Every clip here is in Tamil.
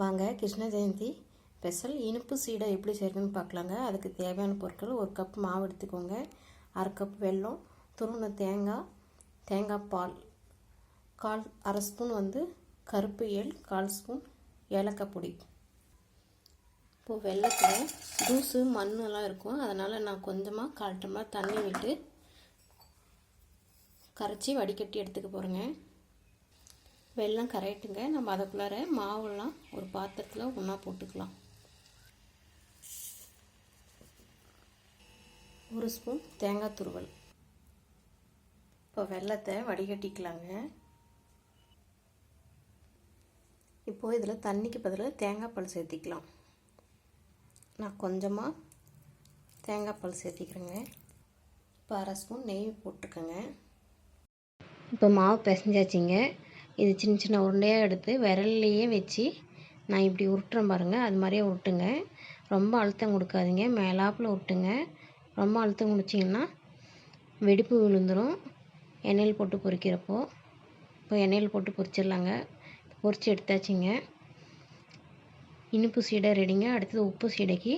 வாங்க கிருஷ்ண ஜெயந்தி ஸ்பெஷல் இனிப்பு சீடை எப்படி செய்யணும்னு பார்க்கலாங்க. அதுக்கு தேவையான பொருட்கள்: ஒரு கப் மாவு எடுத்துக்கோங்க, அரை கப் வெல்லம், துருவின தேங்காய், தேங்காய் பால், அரை ஸ்பூன் கருப்பு எள், 1/4 ஸ்பூன் ஏலக்காய் பொடி. இப்போது வெல்லத்தில் தூசு மண்ணெல்லாம் இருக்கும், அதனால் நான் கொஞ்சமாக 1/4 டம்ளர் தண்ணி விட்டு கரைச்சி வடிகட்டி எடுத்துக்க போகிறேங்க. வெல்லம் கரையட்டுங்க. நம்ம அதுக்குள்ளார மாவுலாம் ஒரு பாத்திரத்தில் ஒன்றா போட்டுக்கலாம். 1 ஸ்பூன் தேங்காய் துருவல். இப்போ வெல்லத்தை வடிகட்டிக்கலாங்க. இப்போது இதில் தண்ணிக்கு பதிலாக தேங்காய் பால் சேர்த்திக்கலாம். நான் கொஞ்சமாக தேங்காய் பால் சேர்த்திக்கிறேங்க. இப்போ அரை ஸ்பூன் நெய் போட்டுக்கோங்க. இப்போ மாவு பிசைஞ்சாச்சிங்க. இது சின்ன சின்ன உருண்டையாக எடுத்து விரல்லையே வச்சு நான் இப்படி உருட்டுறேன் பாருங்கள், அது மாதிரியே உருட்டுங்க. ரொம்ப அழுத்தம் கொடுக்காதீங்க, மேலாப்பில் உருட்டுங்க. ரொம்ப அழுத்தம் கொடுத்தீங்கன்னா வெடிப்பு விழுந்துடும் எண்ணெயில் போட்டு பொரிக்கிறப்போ. இப்போ எண்ணெயில் போட்டு பொரிச்சிடலாங்க. பொரிச்சு எடுத்தாச்சுங்க. இனிப்பு சீடை ரெடிங்க. அடுத்தது உப்பு சீடைக்கு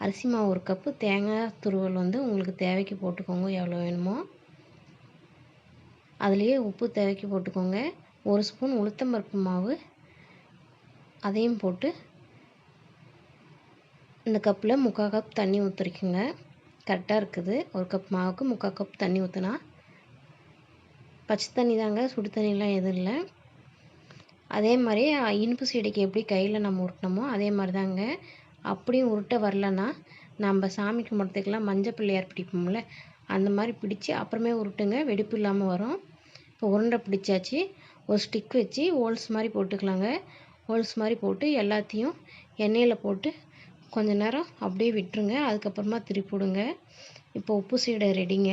அரிசி மாவு 1 கப்பு, தேங்காய் துருவல் உங்களுக்கு தேவைக்கு போட்டுக்கோங்க, எவ்வளோ வேணுமோ. அதுலேயே உப்பு தேவைக்கு போட்டுக்கோங்க. 1 ஸ்பூன் உளுத்தம்பருப்பு மாவு, அதையும் போட்டு இந்த கப்பில் 3/4 கப் தண்ணி ஊற்றிருக்குங்க. கரெக்டாக இருக்குது. 1 கப் மாவுக்கு 3/4 கப் தண்ணி ஊற்றினா. பச்சை தண்ணி தாங்க, சுடு தண்ணிலாம் எதுவும் இல்லை. அதே மாதிரி இனிப்பு சீடைக்கு எப்படி கையில் நம்ம உருட்டினோமோ அதே மாதிரி தாங்க. அப்படியும் உருட்ட வரலன்னா நம்ம சாமி கும்பிட்றதுக்கெல்லாம் மஞ்சள் பிள்ளையார் பிடிப்போம்ல, அந்த மாதிரி பிடிச்சி அப்புறமே உருட்டுங்க, வெடிப்பு இல்லாமல் வரும். இப்போ உருண்டை பிடிச்சாச்சு. ஒரு ஸ்டிக் வச்சு ஹோல்ஸ் மாதிரி போட்டுக்கலாங்க. ஹோல்ஸ் மாதிரி போட்டு எல்லாத்தையும் எண்ணெயில் போட்டு கொஞ்ச நேரம் அப்படியே விட்டுருங்க. அதுக்கப்புறமா திருப்பி விடுங்க. இப்போ உப்பு சீடை ரெடிங்க.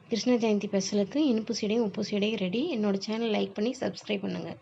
கிருஷ்ண ஜெயந்தி ஸ்பெஷலுக்கு இனிப்பு சீடையும் உப்பு சீடையும் ரெடி. என்னோடய சேனல் லைக் பண்ணி சப்ஸ்கிரைப் பண்ணுங்கள்.